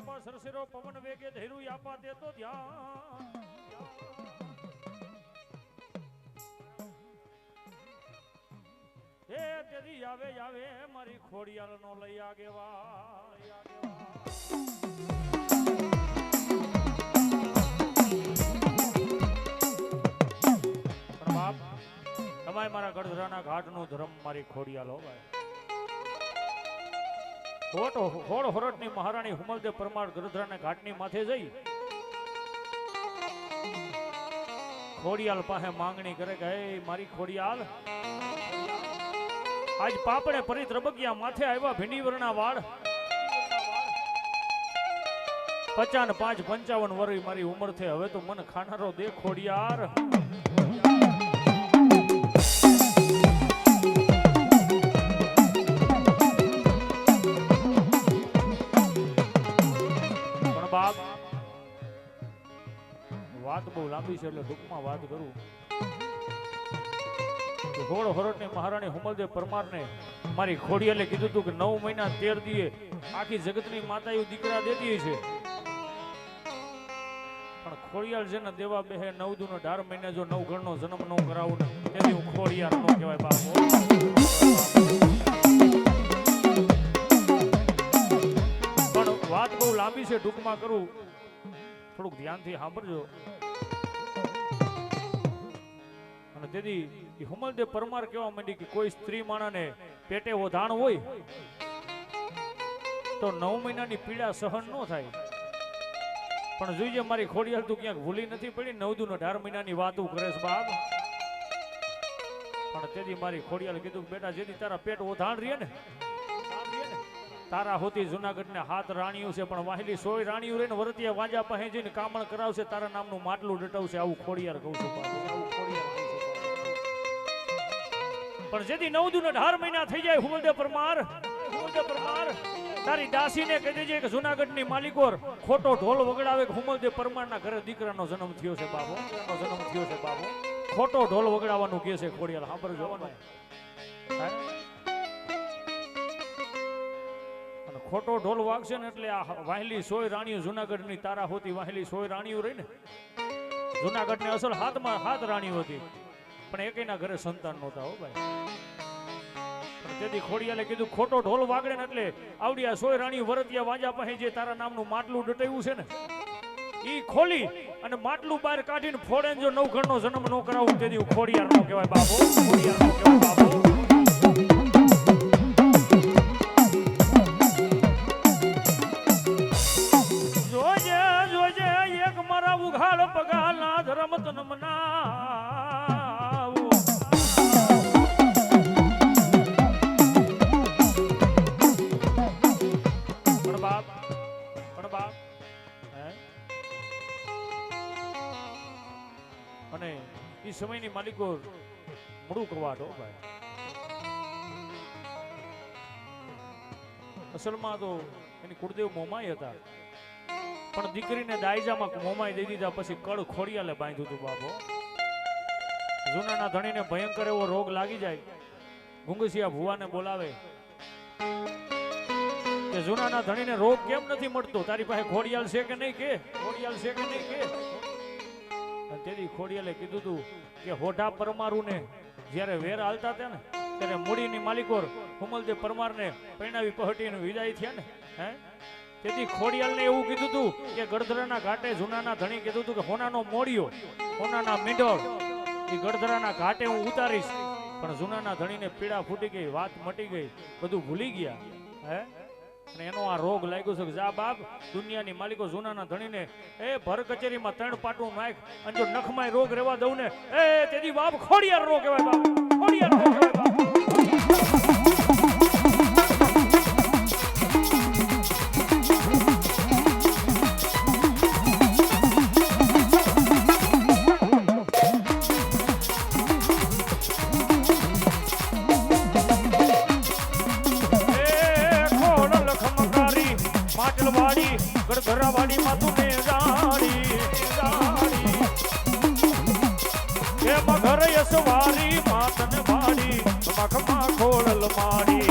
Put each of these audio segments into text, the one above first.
આપા સરસેરો પવન વેગે ધૈર્ય આપા તે તો ધ્યાન એ તેદી આવે આવે મારી ખોડિયાલ નો લઈ આગેવા તમારે મારા ગઢધરાના ઘાટનું ધર્મ મારી ખોડિયાલ હો ભાઈ હોડ હોરટની મહારાણી હુમલદેવ પરમાર ગઢધરાના ઘાટની માથે જઈ ખોડિયાલ પાસે માંગણી કરે કે હે મારી ખોડિયાલ આજ પાપડે પરી ત્રબકિયા માથે આવ્યા ભીંડીવરના વાળ 55 55 વર્ષ મારી ઉંમર છે હવે તો મને ખાનારો દે ખોડિયાર વાત બહુ લાંબી છે એટલે ટૂંકમાં વાત કરું તો હોળ હોરટની મહારાણી હુમલદેવ પરમારને મારી ખોડિયાલે કીધું હતું કે 9 મહિના 13 દીએ આખી જગતની માતાઓ દીકરા દેતી છે પણ ખોડિયાલ છે ને દેવા બેહે 9 દુનો 18 મહિને જો 9 ગણનો જન્મ ન કરાવું ને તેથી હું ખોડિયાર નો કહેવાય બાપો પણ વાત બહુ લાંબી છે ટૂંકમાં કરું થોડુંક ધ્યાનથી સાંભળજો અને તેથી હુમલદેવ પરમાર કહેવા માંડી કે કોઈ સ્ત્રી માણાને પેટે ઓધાણ હોય તો 9 મહિનાની પીડા સહન ન થાય પણ જોઈએ મારી ખોડિયાલ તું ક્યાંક ભૂલી નથી પડી 9 દુનો 18 મહિનાની વાતો કરે છે બાપ પણ તેથી મારી ખોડિયાલ કીધું બેટા જેથી તારા પેટ ઓધાણ રહે ને તારા હોતી જુનાગઢને 7 રાણીઓ છે પણ વાહેલી 100 રાણીઓ રહીને વરતિયા વાંજા પાસે જઈને કામણ કરાવશે તારા નામનું માટલું ડટાવશે આવું ખોડિયાર કહું છું પણ જેથી 9 દુનો 18 મહિના થઈ જાય હુમલદેવ પરમાર તારી દાસીને કહી દેજે કે જુનાગઢની માલિકોર ખોટો ઢોલ વગડાવે કે હુમલદેવ પરમારના ઘરે દીકરાનો જન્મ થયો છે બાબો ખોટો ઢોલ વગડાવવાનું કહે છે ખોડિયાર સાંભળજો ખોટો ઢોલ વાગશે ને એટલે આ વાહેલી 100 રાણીઓ જુનાગઢની તારા હોતી વાહેલી 100 રાણીઓ રહી ને જુનાગઢની અસલ 7 રાણીઓ હતી પણ એકેયના ઘરે સંતાન નહોતા હો ભાઈ પણ તેથી ખોડિયાલે કીધું ખોટો ઢોલ વાગડે ને એટલે આવડી આ 100 રાણીઓ વરતિયા વાંજા પાસે જે તારા નામનું માટલું ડટાવ્યું છે ને ઈ ખોલી અને માટલું બહાર કાઢીને ફોડે જો 9 ઘરનો જન્મ ન કરાવું તેથી ખોડિયાર નો કહેવાય બાપો ખોડિયાર નો કહેવાય બાપો ઉઘાડ પગાલા ધર્મ તનમના પણ બાપ અને એ સમયની માલિકો મોડું કવાટો ભાઈ અસલમાં તો એની કુળદેવ મોમાઈ હતા પણ દીકરીને દાયજામાં મોમાઈ દઈ દીધા પછી કળ ખોડિયાલે બાંધ્યું હતું બાપો જૂનાના ધણીને ભયંકર એવો રોગ લાગી જાય ગુંગસિયા ભુવાને બોલાવે કે જૂનાના ધણીને રોગ કેમ નથી મળતો તારી પાસે ખોડિયાલ છે કે નહીં કે તેથી ખોડિયાલે કીધું હતું કે હોઢા પરમારુને જ્યારે વેર હાલતા હતા ને ત્યારે મૂડીની માલિકોર હુમલદેવ પરમારને પૈણાવી પહટીને વિદાય થયા ને તેથી ખોડિયાલને એવું કીધું હતું કે ગઢધરાના ઘાટે જૂનાના ધણી કીધું હતું કે હોનાનો મોડિયો હોનાના મીંડોળ એ ગઢધરાના ઘાટે હું ઉતારીશ પણ જૂનાના ધણીને પીડા ફૂટી ગઈ વાત મટી ગઈ બધું ભૂલી ગયા અને એનો આ રોગ લાગ્યો છે કે જા બાપ દુનિયાની માલિકો જૂનાના ધણીને એ ભર કચેરીમાં 3 પાટું નાખ અને જો નખમાં રોગ રહેવા દઉં ને એ તેથી બાપ ખોડિયાર નો કહેવાય બાપ ખોડિયાર નો કહેવાય બાપ ગઢધરાવાડી માતું ને જાણી એ મગર યસવારી માતન વાડી મખમા ખોળલ માડી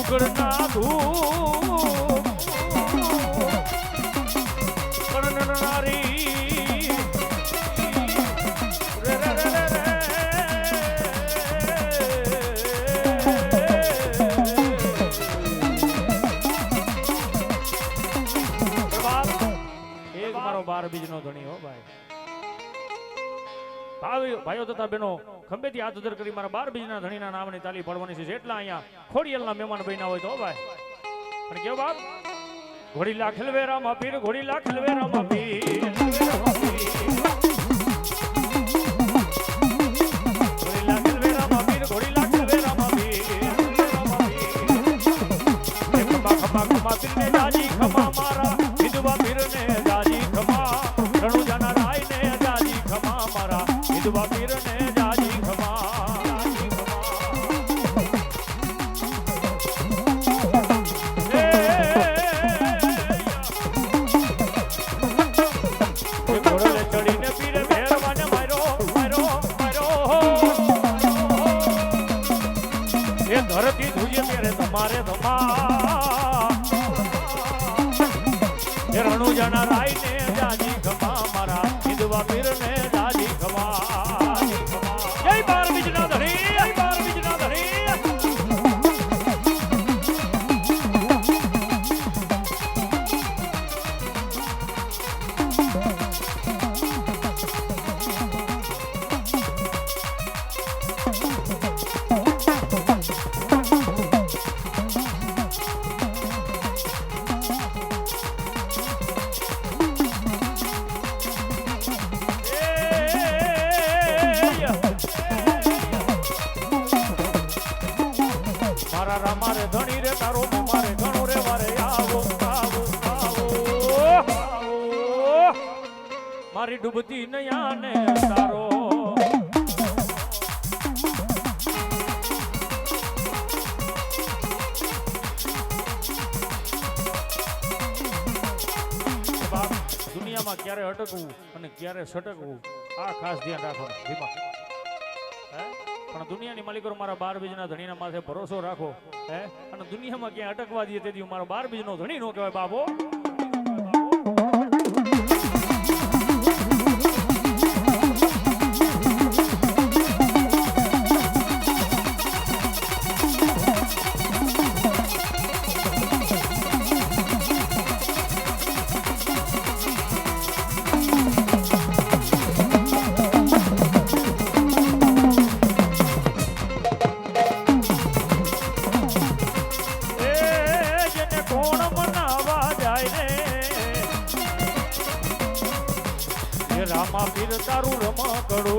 ઉગડના ધૂપ કરનારી રે રે રે રે એક મારો 12 બીજનો ધણી હો ભાઈ ભાઈઓ તથા બહેનો ખંભેથી હાથ ઉધર કરી મારા 12 બીજના ધણીના નામની તાલી પાડવાની છે જેટલા અહીંયા ખોડિયલના મહેમાન બન્યા હોય તો ભાઈ પણ કેવો બાપ ઘોડીલા ખેલવેરામાં પીર ઘોડીલા ખેલવેરામાં પીર ઘોડીલા ખેલવેરામાં પીર ઘોડીલા ખેલવેરામાં પીર ખમા ખમા ખમા પીરને જાજી ખમા મારા વિધવા પીરને જાજી ખમા રણુજાના રાયને જાજી ખમા મારા વિધવા પીરને જાજી ખમા ચડીને પીરે ભેરવાને માર્યો માર્યો માર્યો એ ધરતી ધુજે ત્યારે તમારે ધમા એ રણુજાના રાયને જાજી ખમા મારા વિધવા પીરને જાજી ખમા જય 12 બીજના ધણી જય 12 બીજના ધણી મારે ધણી રે તારો મારે ઘણો રે વારે આવો આવો આવો મારી ડૂબતી નયાને તારો દુનિયામાં ક્યારે અટકવું અને ક્યારે સટકવું આ ખાસ ધ્યાન રાખવાનું ધીમા પણ દુનિયાની માલિકો મારા 12 બીજના ધણીના માથે ભરોસો રાખો હે અને દુનિયામાં ક્યાં અટકવા દઈએ તેથી મારો 12 બીજનો ધણી નો કહેવાય બાબો રામા પીર તારું રમા કરો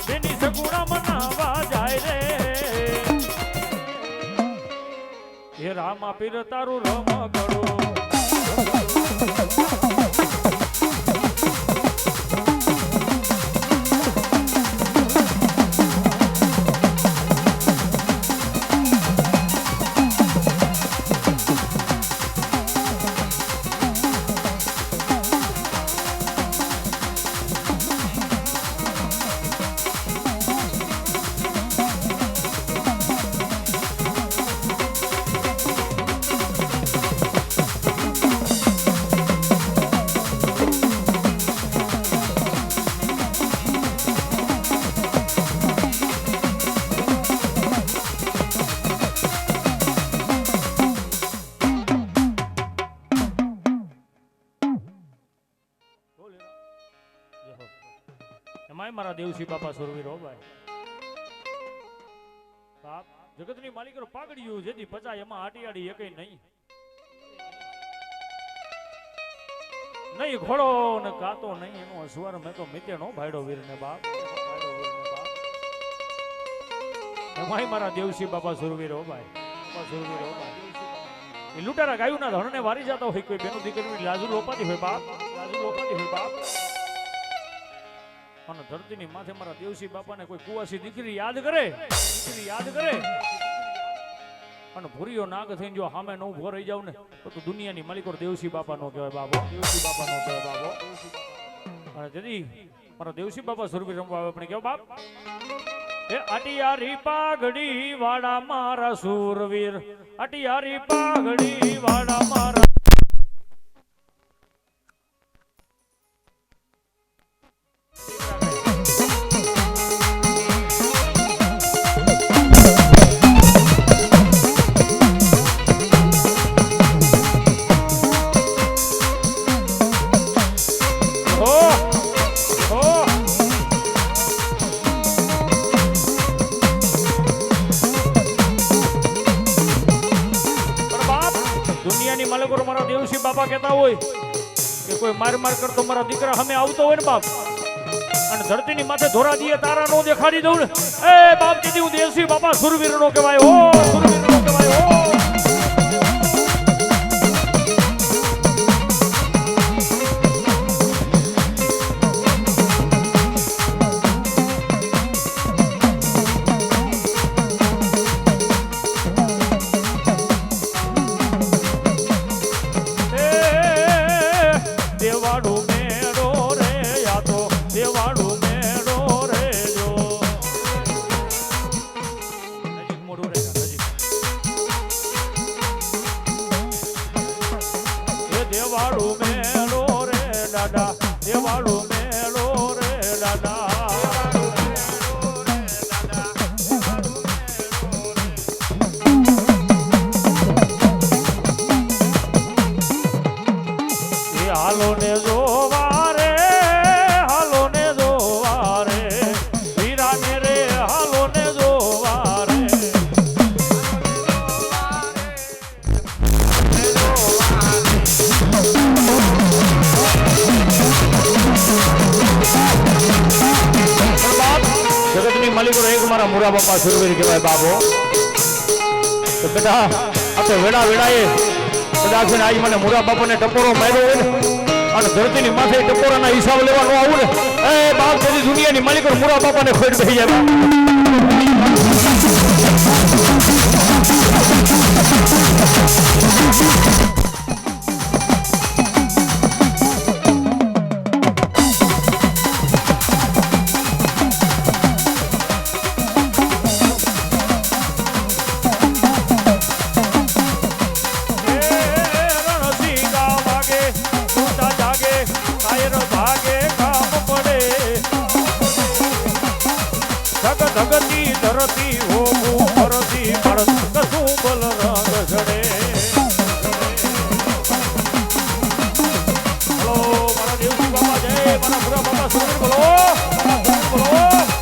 તેની સગુણા મનાવા જાય રે હે રામા પીર તારું રમા કરો મારા દેવસી બાપા સુરવીરો ભાઈ બાપ જગતની માલિકો પાગડ્યું જેથી પચાય એમાં આટિયાડી એકે નહીં નહીં ઘોડો ને કાતો નહીં એનો અસવાર મેં તો મિતે નો ભાઈડો વીરને બાપ એમાંય મારા દેવસી બાપા સુરવીરો ભાઈ બાપા સુરવીરો ભાઈ એ લૂંટારા ગાયુના ધણને વારી જતા હોય કોઈ બેનું દીકરીની લાજુ લોપાતી હોય બાપ લાજુ લોપાતી હોય બાપ અને ધરતીની માથે મારા દેવસી બાપાને કોઈ કુવાસી દીકરી યાદ કરે અને ભૂરીઓ નાગ થઈને જો સામે નો ઉભો રહી જાવ ને તો દુનિયાની માલિકો દેવસી બાપા નો કહેવાય બાબો દેવસી બાપા નો કહેવાય બાબો અને તેથી મારા દેવસી બાપા સુરભી રમવા આવે પણ કેવો બાપ એ અટિયારી પાઘડી વાળા મારા સુરવીર અટિયારી પાઘડી વાળા મારા મારા દેવસી બાપા કહેતા હોય કે કોઈ માર કરતો મારા દીકરા સામે આવતો હોય ને બાપ અને ધરતીની માથે ધોરા દીએ તારા નો દેખાડી દઉં ને એ બાપ કીધી હું દેવસી બાપા સુરવીર નો કહેવાય હો સુરવીર નો કહેવાય હો દેવાળું મેળો રે દાદા દેવાળું મેળો રે દાદા એ હાલો ને જોવા રે હાલો ને જોવા રે વીરા ને રે હાલો ને જોવા રે જગતની માલિકો એક મારા મુરા બાપા સુરવીર કહેવાય બાપો તો બેટા આ તો વેડા વેડાએ કદાચ આજ મને મુરા બાપાને ટપોરો માર્યો હોય ને અને ધરતીની માથે ટપોરાના હિસાબ લેવાનો આવું ને એ બાપ બધી દુનિયાની માલિકો મુરા બાપાને ખોટ બેસી જાય ધગતી ધરતી હોવું પરતી ભરત કશું બલ રંગ જડે બોલો મારા દેવજી બાબા જય મારા મુરા બાબા સુરવીર બોલો બોલો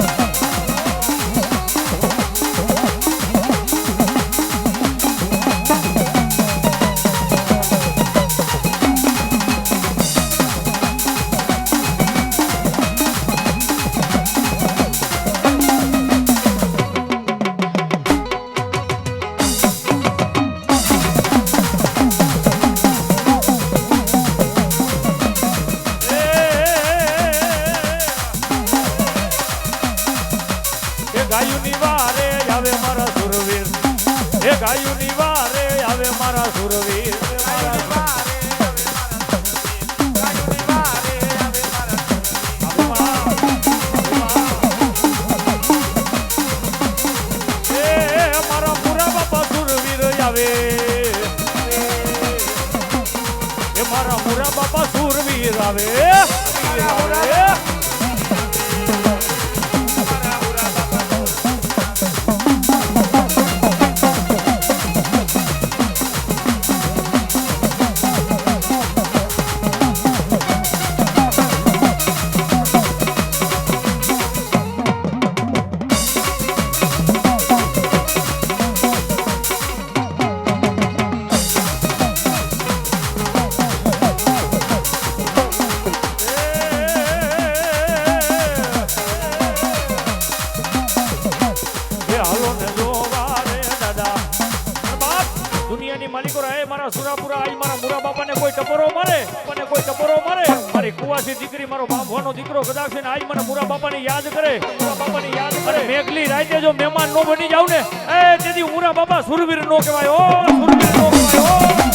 ગાયુની વારે આવે મારા સુરવીર એ ગાયુની વારે આવે મારા સુરવીર મારા મુરા બાપા સુરવીર આવે એ મારા મુરા બાપા સુરવીર આવે માલિકો રહે મારા સુરાપુરા આઈ મારા મુરા બાપાને કોઈ ટપોરો મારે મારી કુવાસી દીકરી મારો બાપવાનો દીકરો કદાચ છે ને આઈ મને મુરા બાપાને યાદ કરે મેઘલી રાતે જો મહેમાન નો બની જાવ ને એ તેથી મુરા બાપા સુરવીર નો કહેવાય ઓ સુરવીર નો કહેવાય ઓ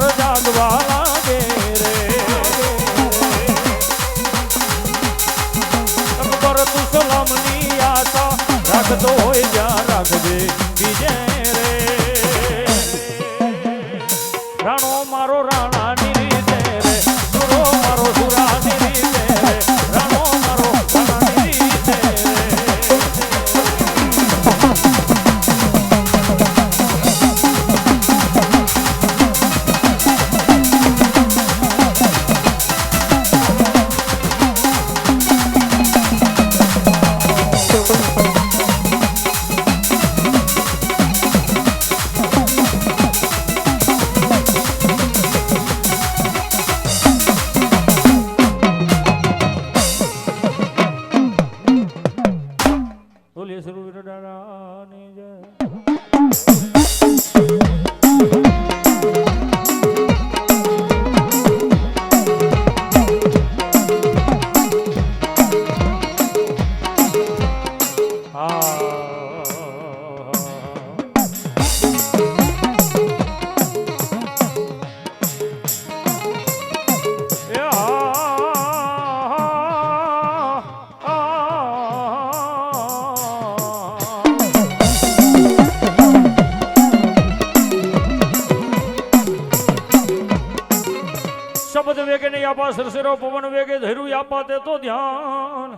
પરમાર જાગવા લાગે રે અકબર તું સલામની આશા રાખતો હોય જ્યાં રાખજે બીજે રે રાણો મારો રાણાની રીતે રે સુરો મારો સુરાની રીતે રે રાણો મારો રાણાની રીતે બોલીએ સર્વ દાદાની જય શબ્દ વેગે નહીં આપા સરસરો પવન વેગે ધૈર્યું આપા તે તો ધ્યાન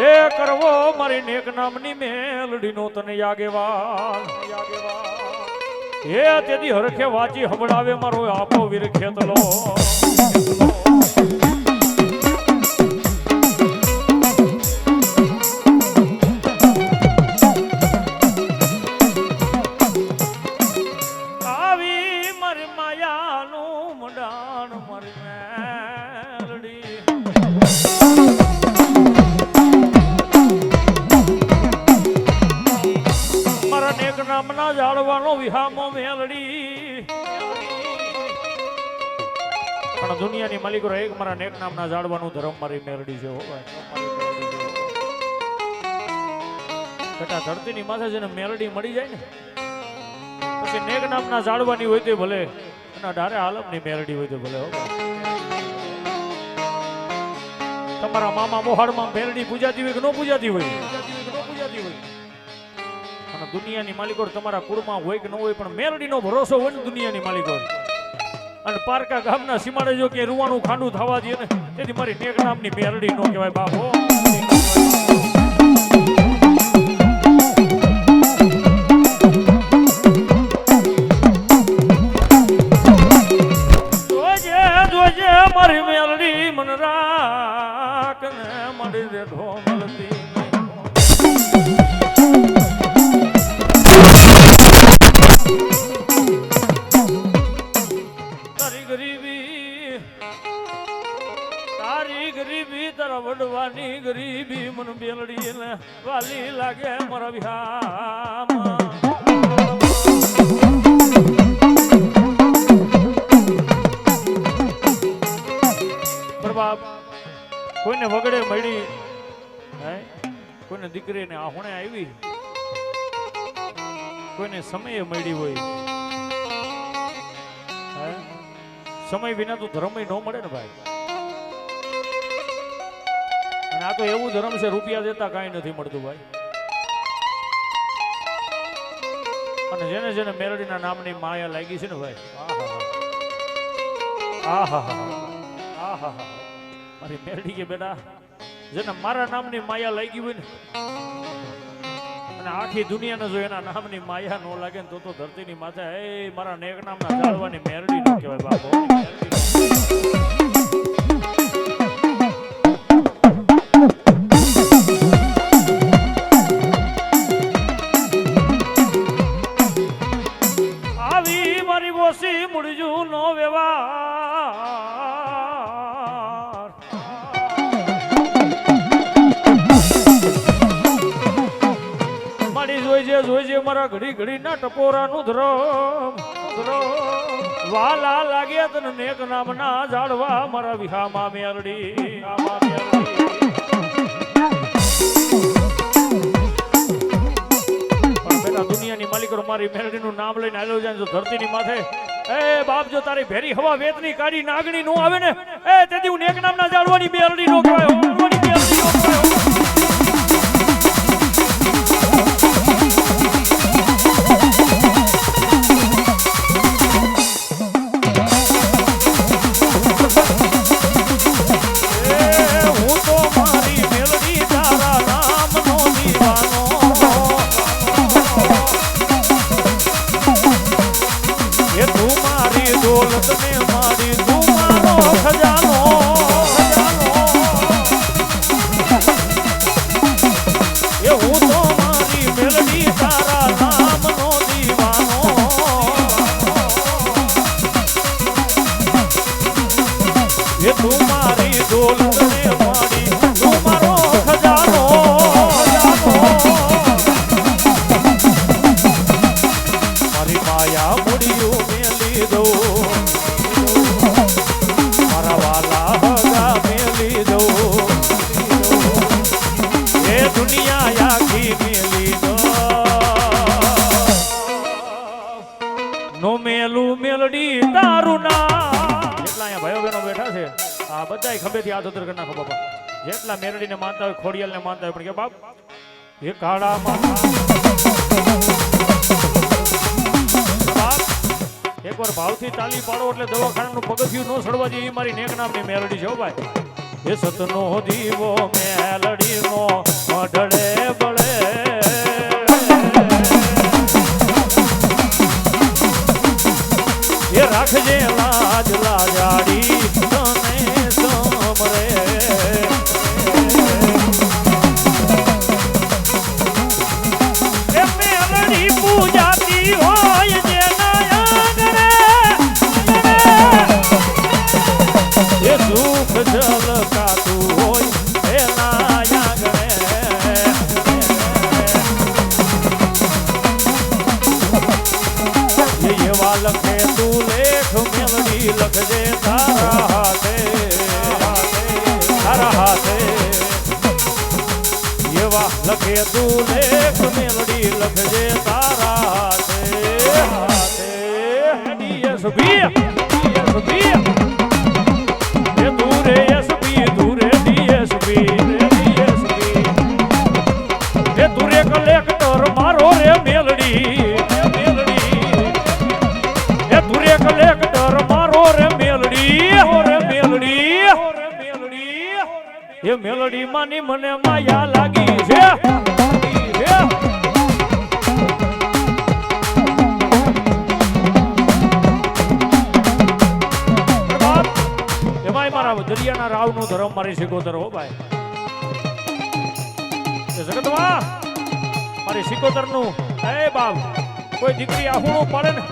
એ કરવો મારી નેક નામની મેલડી નો તને યાગેવાન એ તેથી હરખે વાંચી હંભળાવે મારો આપો વીર ખેતલો નામના જાળવાનો વિહામો મેલડી પણ દુનિયાની માલિકો એક મારા નેક નામના જાળવાનું ધર્મ મારી મેલડી છે બેટા ધરતીની માથે જેને મેલડી મળી જાય ને પછી નેક નામના જાળવાની હોય તો ભલે એના ડારે આલમની મેલડી હોય તો ભલે તમારા મામા મોહાડમાં મેલડી પૂજાતી હોય કે ન પૂજાતી હોય દુનિયાની માલિકો તમારા કુળમાં હોય કે ન હોય પણ મેલડીનો ભરોસો હોય ને દુનિયાની માલિકો અને પારકા ગામના સીમાડે જો કે રૂવાનું ખાંડું થવા દે ને તેથી મારી નેક નામની મેલડી નો કહેવાય બાપો જોજે મારી મેલડી મન રાખ ને મળી દે ઢોમલતી ગરીબી તારા વડવાની ગરીબી મન બેલડી ને વાલી લાગે મારા વિહામાં પ્રભાબ કોઈને વગડે મળી કોઈને દીકરીને આહુણે આવી કોઈને સમયે મળી હોય સમય વિના તો ધર્મ ન મળે ને ભાઈ આ તો એવું ધર્મ છે રૂપિયા દેતા કાંઈ નથી મળતું ભાઈ અને જેને જેને મેલડીના નામની માયા લાગી છે ને ભાઈ આહા મારી મેલડી કે બેટા જેને મારા નામની માયા લાગી હોય ને અને આખી દુનિયાને જો એના નામની માયા ન લાગે ને તો ધરતીની માથે એ મારા નેક નામના જાળવાની મેલડી નો કહેવાય બાપો મુડજુ નો વ્યવહાર મારી જોઈજે મારા ઘડી ઘડી ના ટપોરાનું ધ્રમ વાલા લાગે તને નેક નામના જાળવા મારા વિહામાં મેલડી પણ આ દુનિયાની માલિકો મારી મેલડીનું નામ લઈને આવેલો જાય તો ધરતીની માથે એ બાપ જો તારી ભેરી હવા વેતની કાઢી નાગણી નો આવે ને એ તેથી હું નેક નામના જાળવાની મેલડી નો કહેવાય જાળવાની મેલડી નો કહેવાય ખંભેથી હાથ ઉતર કરી નાખો બાપા જેટલા મેરડીને માનતા હોય ખોડિયાલને માનતા હોય પણ કે બાપ એ કાળા એકવાર ભાવથી તાલી પાડો એટલે દવાખાનાનું પગથિયું ન સડવા જોઈએ મારી નેક નામની મેરડી છે ભાઈ એ સતનો દીવો મેલડીનો મઢડે બળે એ રાખજે લાજ લાજાડી લખજે તારા હાથે એવા લખે તું લેખ મેલડી લખજે તારા હાથે ડીએસપી એ દૂરે એસપી દૂરે ડીએસપી એ દૂરે કલેક્ટર મારો રે મેલડી એ દૂરે કલેક્ટર એ મેલડી માની મને માયા લાગી છે એમાંય મારા દરિયાના રાવનું ધર્મ મારી સિકોતર હો ભાઈ જગતમાં મારી સિકોતરનું એ બાપ કોઈ દીકરી આહુણું પાડે ને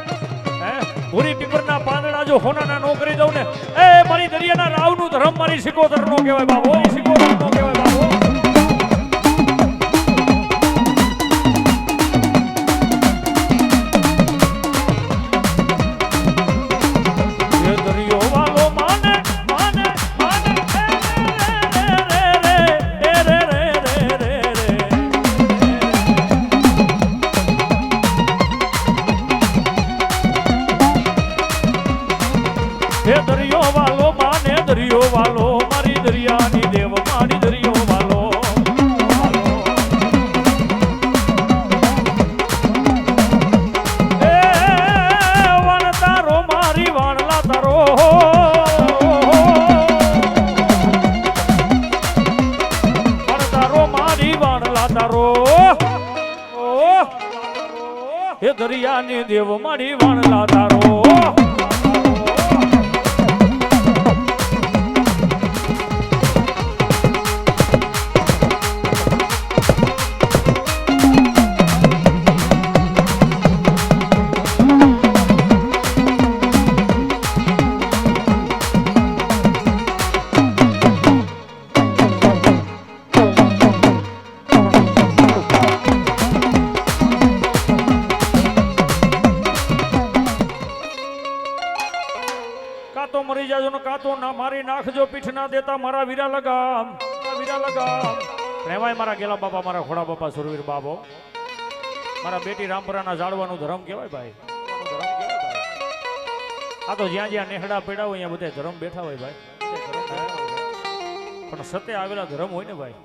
ભૂરી પીપરના પાંદડા જો હોનાના નો કરી દઉં ને એ મારી દરિયાના રાવનું ધર્મ મારી સિકોતર નો કહેવાય બાબો સિકોતર નો કહેવાય બાબો એ દરિયો વાલો માને માને માને એ દરિયો વાલો માને દરિયો વાલો મારી દરિયાની દેવ મારી દરિયો વાલો એ વાણ તારો મારી વાણલા તારો વાણ તારો મારી વાણલા તારો એ દરિયાની દેવ મારી વાણલા તારો કાતો મરી જાજો ને કાતો ના મારી નાખજો પીઠ ના દેતા મારા વીરા લગામ પ્રેમાય મારા ગેલા બાપા મારા ખોડા બાપા સુરવીર બાબો મારા બેટી રામપરાના ઝાડવાનું ધર્મ કહેવાય ભાઈ. આ તો જ્યાં જ્યાં નેહડા પડ્યા હોય અહીંયા બધા ધર્મ બેઠા હોય ભાઈ. પણ સતે આવેલા ધર્મ હોય ને ભાઈ,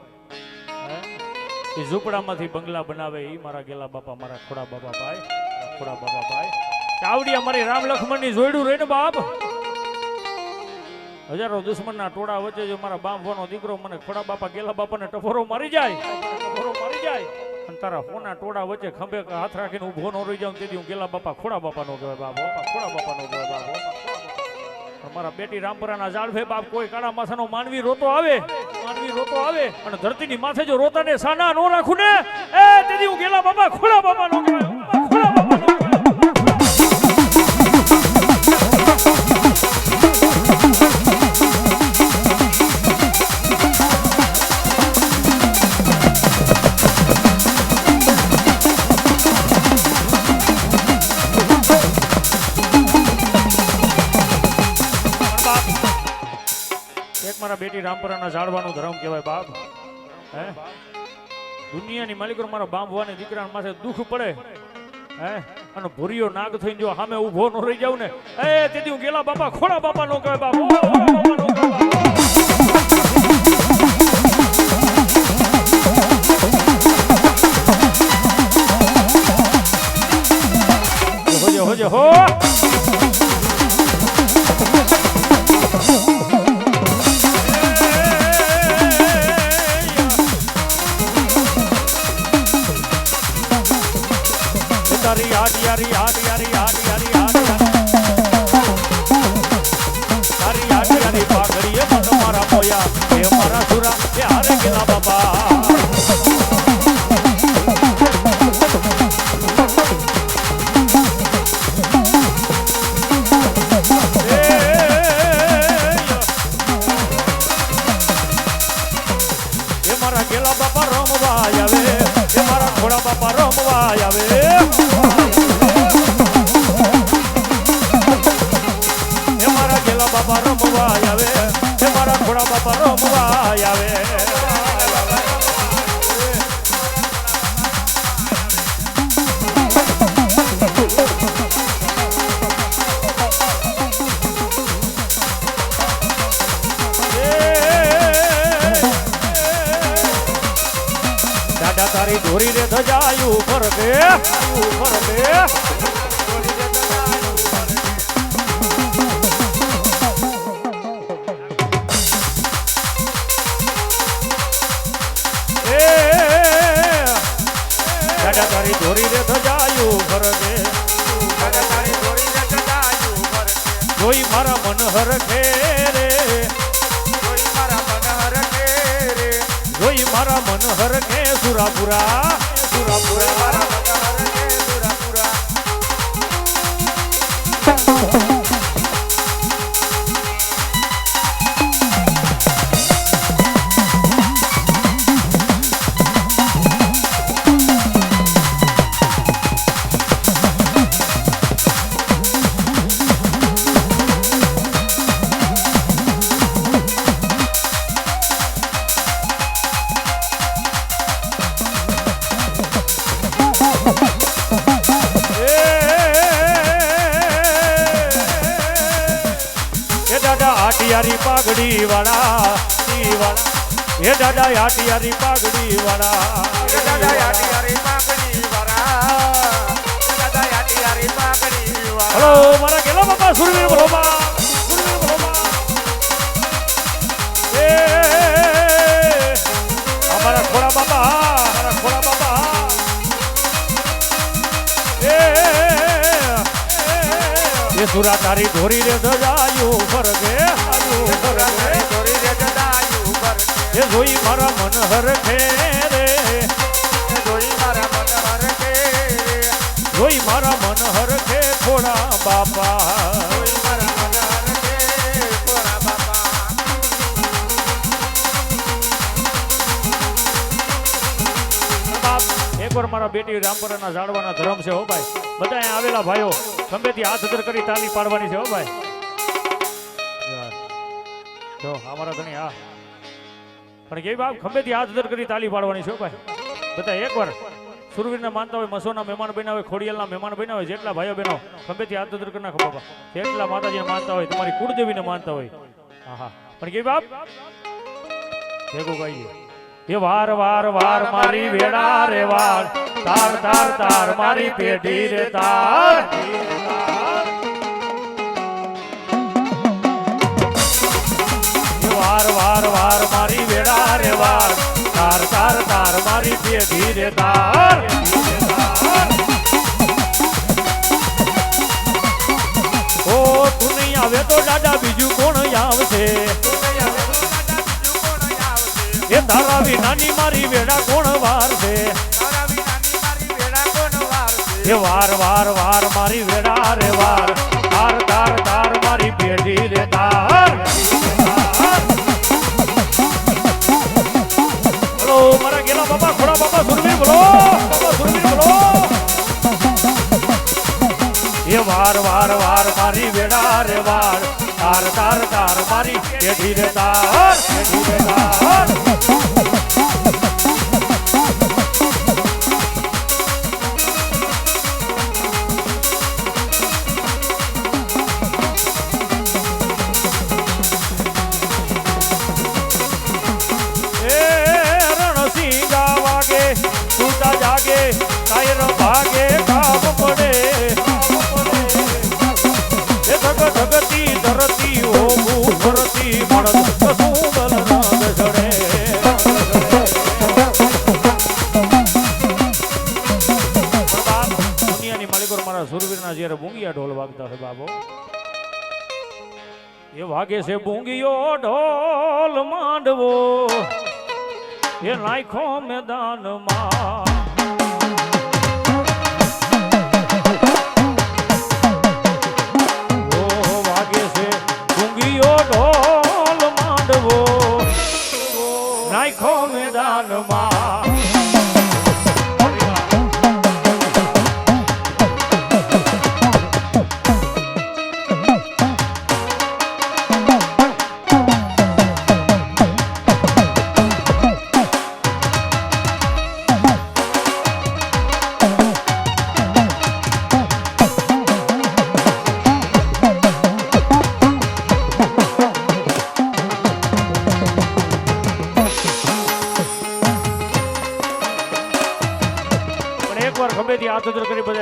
એ ઝૂંપડામાંથી બંગલા બનાવે એ મારા ગેલા બાપા, મારા ખોડા બાપા ભાઈ, ખોડા બાપા ભાઈ. આવડી અમારી રામ લક્ષ્મણની જોડ્યું રહે ને બાપ. હજારો દુશ્મનના ટોળા વચ્ચે જો મારા બાપનો દીકરો મને ખોડા બાપા ગેલા બાપાને ટફોરો મારી જાય, ટફોરો મારી જાય, અને તારા ફોના ટોળા વચ્ચે ખંભે હાથ રાખીને ઊભો ન રહી જાઉં તેથી હું ગેલા બાપા ખોડા બાપા નો કહેવાય બાપ, ખોડા બાપા નો કહેવાય બાપ. મારા બેટી રામપરાના ઝાડવે બાપ કોઈ કાળા માથાનો માનવી રોતો આવે, માનવી રોતો આવે અને ધરતીની માથે જો રોતાને સાના નો રાખું ને એ તેથી હું ગેલા બાપા ખોડા બાપા નો કહેવાય, ખોડા બાપા નો કહેવાય. મારા બેટી રામપરાના ઝાડવાનું ધર્મ કહેવાય બાપ. હે દુનિયાની માલિકો મારા બાંભવાને દીકરાના માથે દુઃખ પડે હે અને ભૂરીયો નાગ થઈને જો સામે ઊભો ન રહી જાવ ને એ તેથી હું ગેલા બાપા ખોડા બાપા નો કહેવાય બાપ, ખોડા બાપા નો કહેવાય. હોજે હોજે હો તારી આડી આડી આડી આડી આડી આડી આડી તારી આડી આડી પાઘડીએ મન મારા મોયા એ મારા સુરા એ હારે ગેલા બાપા. એ મારા ગેલા બાપા રમવા આવે, એ મારા ઘોડા બાપા રમવા આવે, એ મારા ગેલા બાપા રમવા આવે, એ મારા ઘોડા બાપા રમવા આવે. દાદા તારી ધોરી રે ધજાયું ફરકે, ફરકે દાદા તારી ધોરી રે ધજાયું ફરકે, દાદા તારી ધોરી રે ધજાયું ફરકે. જોઈ મારા મન હરખે રે, જોઈ મારા મન હરખે રે, જોઈ મારા મન હરખે સુરાપુરા, સુરાપુરા મારા મન હરખે સુરાપુરા. આટિયારી પાઘડી વાળા, હે દાદા આટિયારી પાઘડી વાળા, હે દાદા આટિયારી પાઘડી વાળા, દાદા આટિયારી પાઘડી વાળા. હલો મારા ગેલા બાપા સુરવીર બોલોબા, સુરવીર બોલોબા. એ અમારા ખોડા બાપા, અમારા ખોડા બાપા. એ સુરા તારી ધોરી રે ધજાયું ફરકે, ધોરી રે ધજાયું ફરકે. એ જોઈ મારા મન હરખે રે, જોઈ મારા મન હરખે, જોઈ મારા મન હરખે ખોડા બાપા, જોઈ મારા મન હરખે ખોડા બાપા. એકવાર મારા બેટી રામપરાના ઝાડવાના ધર્મ છે હો ભાઈ. બધા આવેલા ભાઈઓ ગમેથી હાથ અદર કરી તાલી પાડવાની છે હો ભાઈ. જો અમારા ધણી હા પણ કે બાપ ખંભેથી હાથ અદર કરી તાલી પાડવાની છે હો ભાઈ. બધા એકવાર સુરવીરને માનતા હોય, મસોના મહેમાન બન્યા હોય, ખોડિયાલના મહેમાન બન્યા હોય, જેટલા ભાઈઓ બહેનો ખંભેથી હાથ ધર કરી નાખો બાપા, જેટલા માતાજીને માનતા હોય, તમારી કુળદેવીને માનતા હોય, હા પણ કે બાપ ભેગું ગાઈએ એ વાર વાર વાર મારી વેડા રે વાર, તાર તાર તાર મારી પેઢી રે તાર, વાર વાર વાર મારી વેડા રે વાર, તાર તાર તાર મારી પેઢી રે તાર, ઓ તું નહીં આવે તો દાદા બીજું કોણ આવશે, એ તારા વિનાની મારી વેડા કોણ વાર છે, એ વાર વાર વાર મારી વેડા રે વાર, તાર તાર તાર મારી પેઢી રે તાર, બોલો મારા ગેલા બાપા ખોડા બાપા સુરવીર બોલો, બાપા સુરવીર બોલો, એ વાર વાર વાર મારી વેડા રે વાર, તાર તાર તાર મારી પેઢી રે તાર, પેઢી રે તાર, જાગે કાયર ભાગે કામ પડે, એ ધગ ધગતી ધરતી હોવું ધરતી મળત કશું બલ રંગ ચડે, દુનિયાની માલિકો મારા સુરવીરના જ્યારે બુંગિયા ઢોલ વાગતા હોય બાબો, એ વાગે છે બુંગિયો ઢોલ માંડવો, એ નાખો મેદાનમાં, ઓ વાગે છે ગુંગીયો ઢોલ માંડવો, નાખો મેદાનમાં,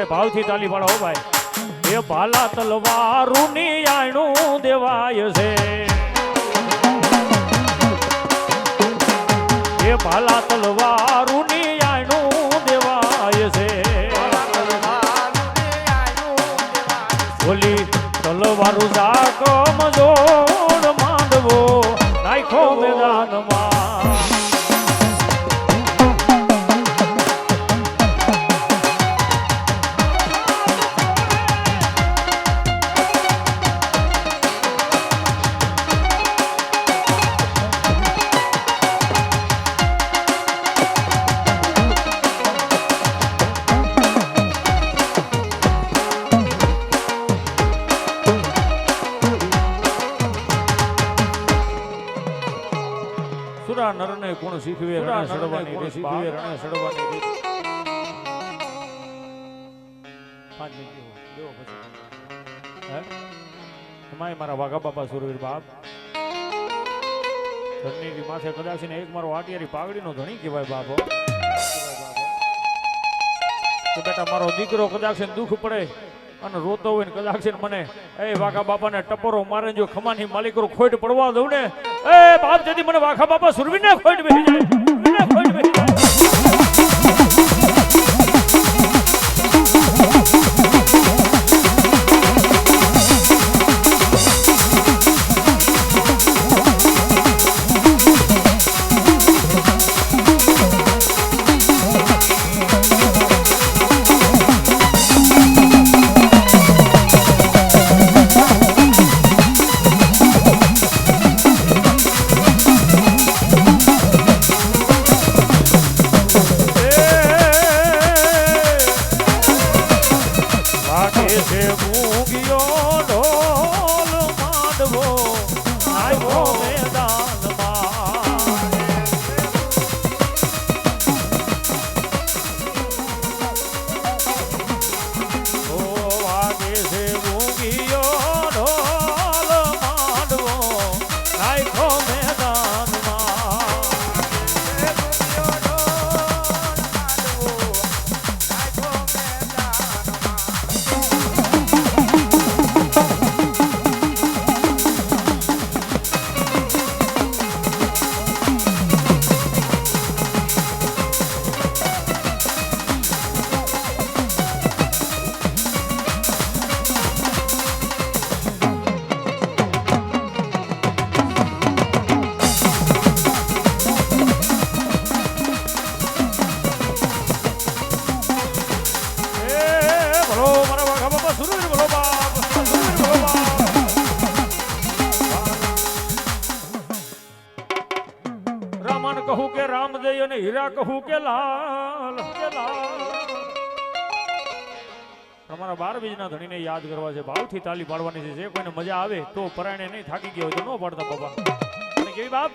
ભાવથી તાલી પાડો ભાઈ, એ ભાલા તલવારું ની આયણું દેવાય છે, એ ભાલા તલવારું ની આયણું દેવાય છે, બોલી તલવારું સાકમ જોડ માંડવો, નાખો મેદાનમાં, નરને કોણ શીખવે રણે સડવાની રીત, શીખવે રણે સડવાની રીત, 5 મિનિટ દેવો પછી હે તમાય મારા વાઘા બાપા સુરવીર બાપ, ધરની માથે કદાચ ને એક મારો આટિયારી પાઘડીનો ધણી કહેવાય બાપો, તો બેટા મારો દીકરો કદાચ દુઃખ પડે અને રોતો હોય ને કદાચ મને એ વાઘા બાપાને ટપોરો મારે જો ખમાની માલિકો ખોટ પડવા દઉં ને, એ બાપ જદી મને વાઘા બાપા સુરવીરને ખોટ બેસી જાય, ખોટ બેસી જાય, દઈ અને હીરા કહું કે લાલ કે લાલ. તમારા 12 બીજના ધણીને યાદ કરવા છે, ભાવથી તાલી પાડવાની છે. જે કોઈને મજા આવે તો પરાયણે નહીં, થાકી ગયો હોય તો ન પાડતા બાબા. અને કેવી બાપ,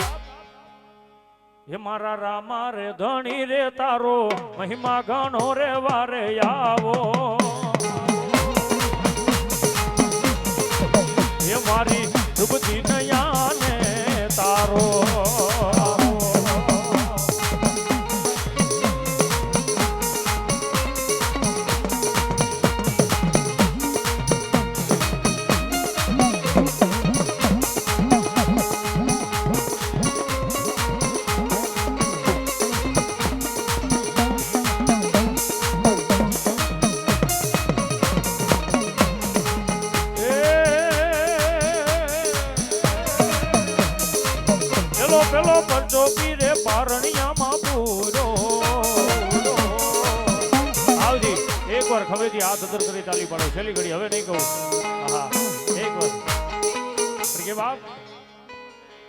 હે મારા રામા રે ધણી રે તારો મહિમા ઘણો રે વારે આવો. હે મારી ડૂબતી નયાને તારો. પેલો પરચો પીરે પારણિયામાં પૂરો. આવજી એકવાર ખવેથી હાથ અદર કરી તાલી પાડો. છેલ્લી ઘડી હવે નહીં કહું. હા એકવાર કે બાપ,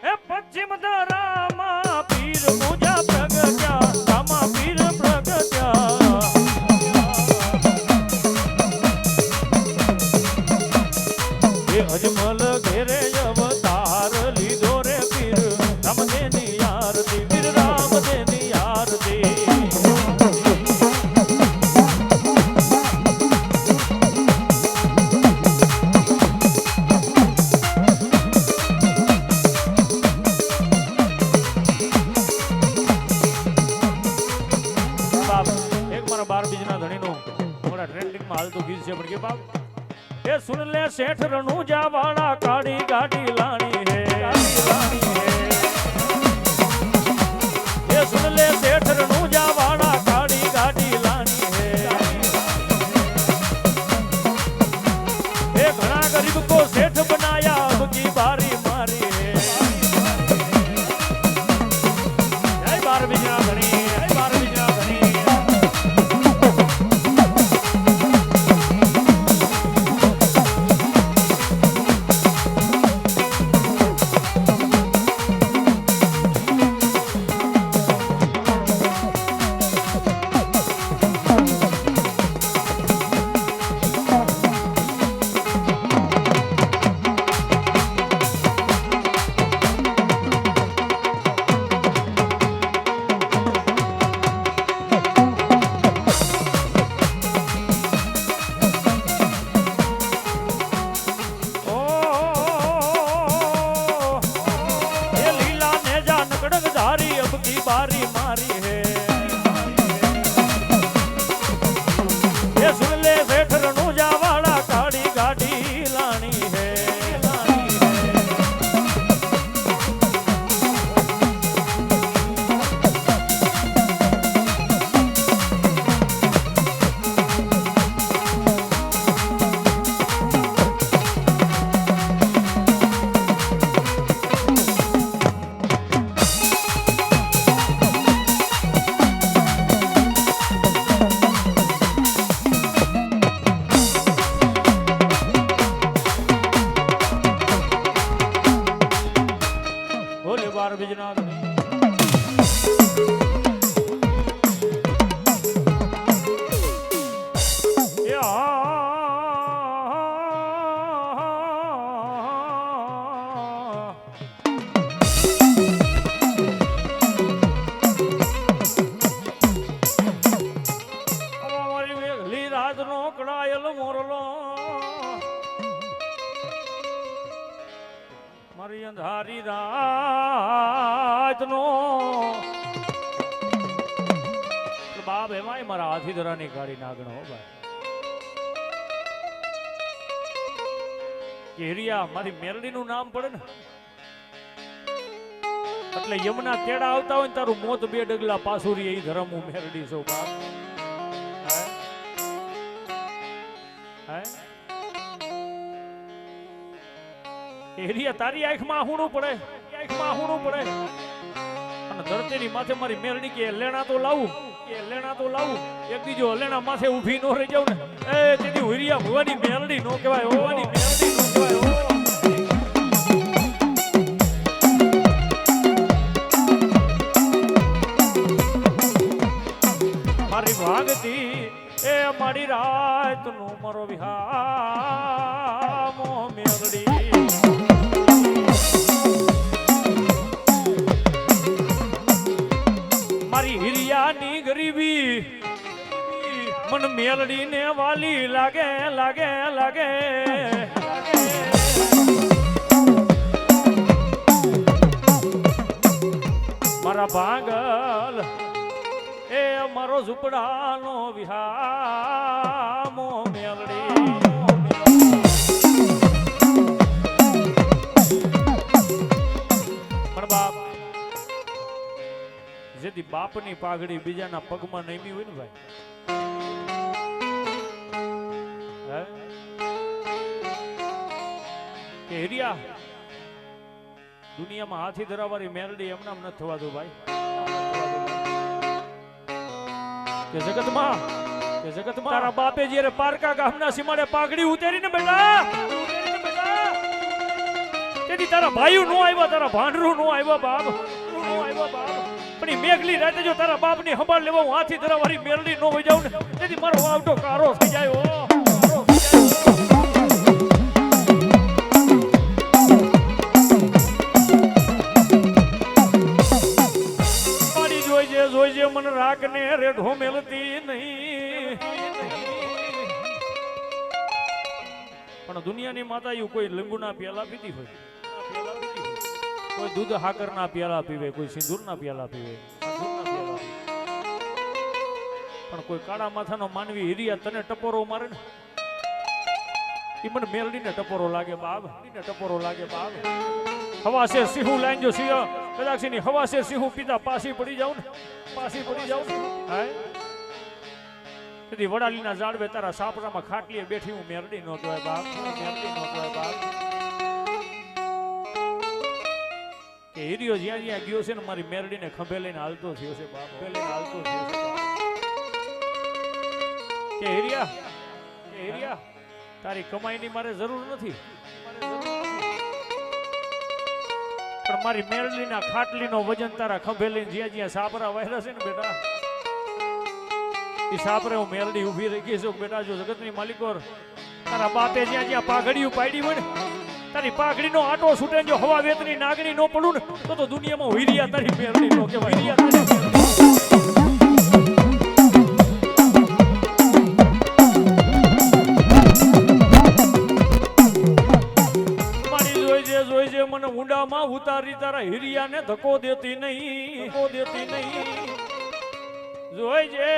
હે પશ્ચિમ ધરામાં પીર મુજા પ્રગટ્યા, રામા પીર પ્રગટ્યા. એ અજમલ ઘેરે અવતાર લીધો રે પીર રામદેની આરતી, પીર રામદેની આરતી. બાપ એક મારા 12 બીજના ધણીનું થોડા ટ્રેન્ડિંગમાં હાલતું ગીત છે. પણ કે બાપ, એ સુન લે શેઠ રણુજા વાળા કાળી ગાડી લાણી હે, લાણી હે. એ સુન લે શેઠ રણુજા વાળા કાળી ગાડી લાણી હે. એ ઘણા ગરીબ કો શેઠ બનાયા અબ કી બારી મારી હે. જય 12 બીજના ધણી, જય 12 બીજના ધણી. बारी मारी है. ये सुन ले सेठ रनुजा वाला काड़ी गाड़ी लानी है, लानी है. બીજના રાજનો કડાયેલો મોરલો મારી અંધારી રાતનો બાપ એમાંય મારા હાથી ધરાની કાઢી નાગણો ભાઈ. કેરિયા મારી મેરડીનું નામ પડે ને એટલે યમુના તેડા આવતા હોય ને તારું મોત 2 ડગલા પાછું રે. એ ધરમ હું મેરડી છું બાપ. એરિયા તારી આંખમાં આહુણું પડે, આંખમાં આહુણું પડે અને ધરતીની માથે મારી મેરડી કે લેણા તો લાવું, કે લેણા તો લાવું. એક બીજો લેણા માથે ઊભી નો રહી જાવ ને એ તેની હુરિયા ભવાની મેરડી નો કહેવાય, હોવાની મેરડી નો કહેવાય. મેલડી ને વાલી લાગે લાગે લાગે મારા ભાગલ એ મારો ઝૂંપડાનો વિહામો મેલડી પણ બાપ જેથી બાપની પાઘડી બીજાના પગમાં નમી હોય ને ભાઈ કે હિરિયા દુનિયામાં હાથી ધરાવાળી મેલડી એમનામ નથી થવાતું ભાઈ કે જગતમાં તારા બાપે જ્યારે પારકા ગામના સીમાડે પાઘડી ઉતારીને બેટા તેથી તારા ભાઈઓ નો આવ્યા તારા ભાંડરું નો આવ્યા બાપ પણ એ મેઘલી રાતે જો તારા બાપની સંભાળ લેવા હું હાથી ધરાવાળી મેલડી નો હોય જાઉં ને તેથી મારો વાવટો કારો થઈ જાય જોઈજે મન રાખને રેઢો મેલતી નહીં પણ દુનિયાની માતાયું કોઈ લીંબુના પ્યાલા પીતી હોય કોઈ દૂધ હાકરના પ્યાલા પીવે કોઈ સિંદૂરના પ્યાલા પીવે પણ કોઈ કાળા માથાનો માનવી હિરિયા તને ટપોરો મારે ને એ મને મેલડીને ટપોરો લાગે બાપ ટપોરો લાગે બાપ હવા છે સિંહુ લાઈન જો સિંહ કદાચ ની હવા છે સિંહુ પીતા પાછી પડી જાવ ને હા તેથી વડાલીના ઝાડવે તારા સાપરામાં ખાટલીએ બેઠી હું મેરડી નો કહેવાય બાપ મેરડી નો કહેવાય બાપ કે હિરિયો જ્યાં જ્યાં ગયો છે ને મારી મેરડીને ખંભે લઈને હાલતો થયો છે બાપ ખંભે લઈને હાલતો થયો છે કે હિરિયા તારી કમાઈની મારે જરૂર નથી પણ મારી મેરડીના ખાટલીનો વજન તારા ખંભે લઈને જ્યાં જ્યાં સાપરા વાયરા છે ને બેટા એ સાપરે હું મેરડી ઊભી રહી ગઈ છું બેટા જો જગતની માલિકોર તારા બાપે જ્યાં જ્યાં પાઘડીયું પાડી હોય ને તારી પાઘડીનો આટો છૂટે જો હવા વેતની નાગણી નો પડું ને તો દુનિયામાં હિરિયા તારી મેરડી નો કહેવાય હિરિયા તારી મને ઊંડામાં ઉતારી તારા હિરિયાને ધક્કો દેતી નહીં જોઈજે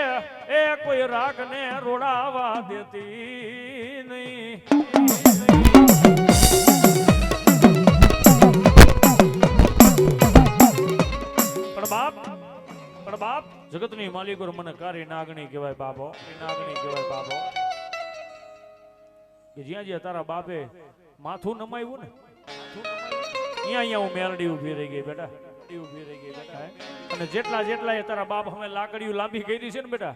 એ કોઈ રાખને રોડાવા દેતી નહીં પણ બાપ જગતની માલિકોર મને કારી નાગણી કહેવાય બાપો કે જ્યાં જ્યાં તારા બાપે માથું નમાયું ને અહીંયા હું મેરડી ઊભી રહી ગઈ બેટા અને જેટલા એ તારા બાપ હમે લાકડીઓ લાંબી કરી છે ને બેટા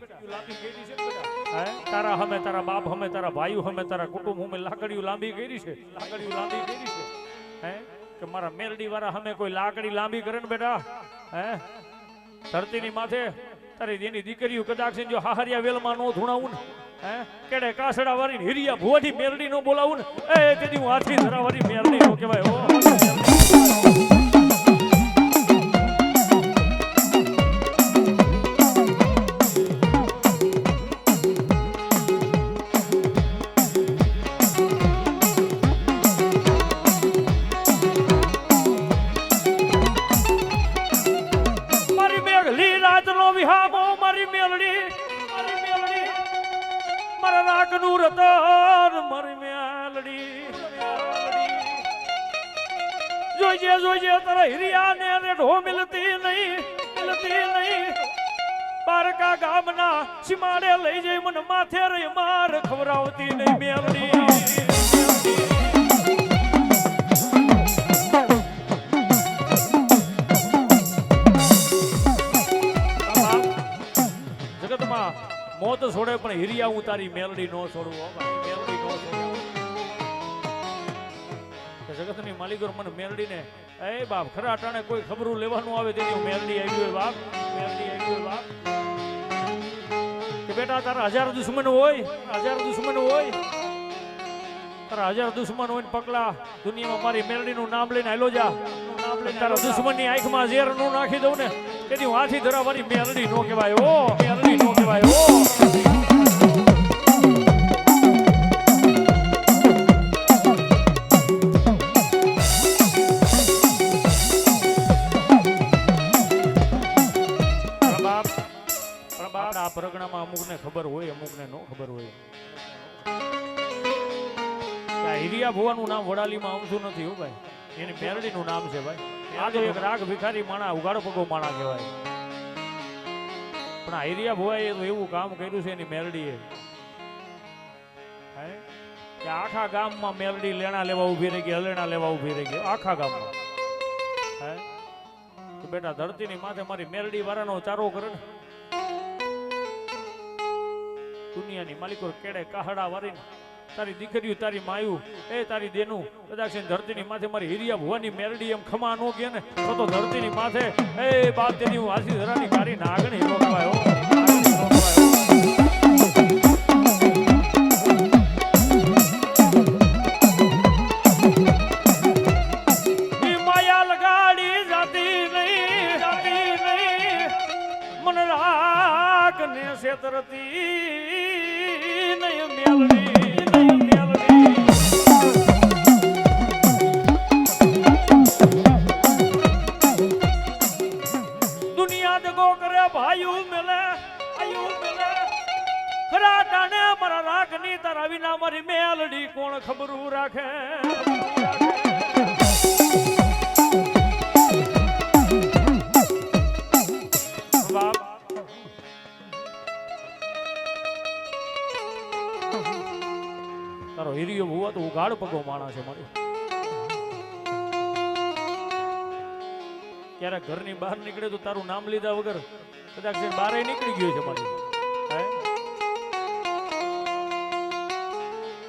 તારા હમે તારા બાપ હમે તારા ભાઈઓ હમે તારા કુટુંબ હમે લાકડીઓ લાંબી કરી છે હે કે મારા મેરડી વાળા હમે કોઈ લાકડી લાંબી કરે ને બેટા હે ધરતીની માથે તારી એની દીકરીઓ કદાચ જો હાહરિયા વેલમાં નો ધૂણાવું ને હે કેડે કાસડા વાળી હિરિયા ભુવાથી મેરડી નો બોલાવું ને એ તેથી હું હાથી ધરાવાળી મેરડી નો કહેવાય ઓ મારી મેલડી મારા રાખનું રતન મારી મેલડી જોઈજે તારા હિરિયાને રેઢો મિલતી નહીં પારકા ગામના સીમાડે લઈ જઈ મને માથે રહી માર ખવરાવતી નહીં મેલડી મોત છોડે પણ હિરિયા હું તારી મેલડી નો છોડવું મેલડી નો છોડવું જગતની માલિકોર મને મેલડીને એ બાપ ખરા ટાણે કોઈ ખબરું લેવાનું આવે તેથી હું મેલડી આવી હોય બાપ કે બેટા તારા 1000 દુશ્મન હોય તારા 1000 દુશ્મન હોય ને પકલા દુનિયામાં મારી મેલડીનું નામ લઈને હાલો જા તારા દુશ્મનની આંખમાં ઝેર નો નાખી દઉં ને તેથી હું હાથી ધરાવાળી મેલડી નો કહેવાય ઓ ખબર હોય, અમુકને ન ખબર હોય. આ હિરિયા ભુવાનું નામ વડાલીમાં આવતું નથી હો ભાઈ, એની મેરડીનું નામ છે ભાઈ. આ તો એક રાગ ભિખારી માણા, ઉગાડો પગો માણા કહેવાય. પણ આ હિરિયા ભુવાએ તો એવું કામ કર્યું છે એની મેરડીએ કે આખા ગામમાં મેલડી લેણા લેવા ઉભી રહી ગઈ, હલેણા લેવા ઉભી રહી ગઈ આખા ગામમાં. હે તો બેટા ધરતીની માથે મારી મેલડી વાળાનો ચારો કરે ને, દુનિયાની માલિકો કેડે કાહડા વારીને તારી દીકરીઓ તારી માયું એ તારી દેનું કદાચ ધરતીની માથે મારી હિરિયા ભુવાની મેલડી એમ ખમા નો કે ને તો ધરતીની માથે એ બાપ તેની હું આસી ધરાની કારી નાગણી રોકવાયો. તારા વિના મારી મેલડી કોણ ખબરું રાખે. તારો હિરિયો ભુવા તો ઉગાડ પગો માણા છે મારી. ક્યારેક ઘરની બહાર નીકળે તો તારું નામ લીધા વગર કદાચ બહાર નીકળી ગયો છે મારી.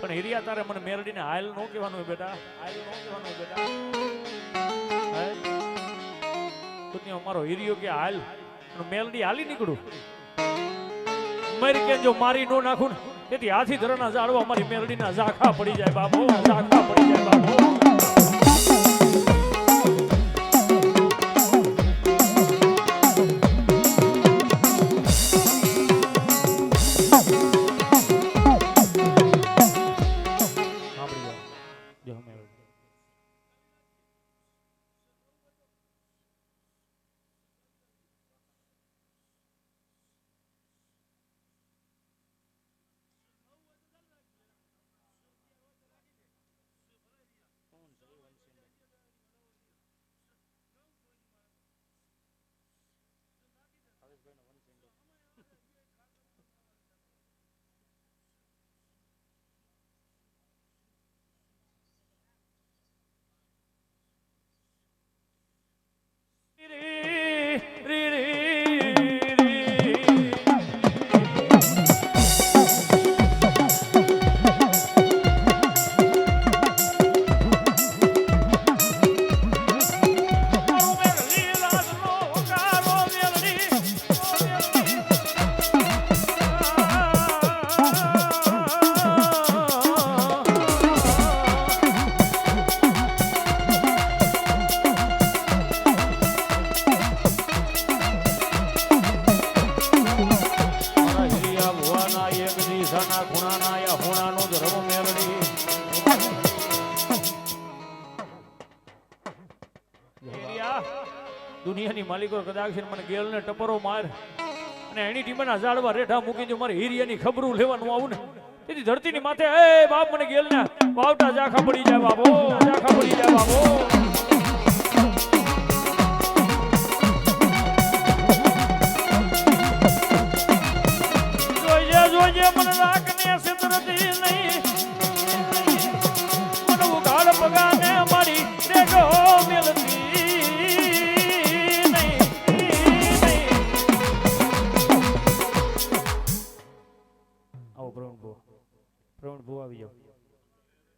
પણ હિરિયા તારે મને મેરડીને હાલ નો કહેવાનું હોય બેટા, હાલ નો કહેવાનું હોય બેટા. મારો હિરિયો કે હાલ મેલડી હાલી નીકળું મરી કે જો મારી નો નાખું ને તેથી હાથી ધરના ઝાડવા મારી મેલડીના ઝાખા પડી જાય બાબો, ઝાખા પડી જાય બાબો. દુનિયાની માલિકો કદાચ મને ગેલ ને ટપરો માર અને એની ટીમના ઝાડવા રેઠા મૂકી જો મારી હિરિયાની ખબરું લેવાનું આવું ને તેથી ધરતીની માથે એ બાપ મને ગેલ ને વાવટા ઝાખા પડી જાય બાબો, ઝાખા પડી જાય બાબો. જોજે મને રાખને સિદ્રતી નહીં મને ઉઘાડ પગાને મારી રેડો મેલતી. પ્રવીણ ભુ આવી જાઓ.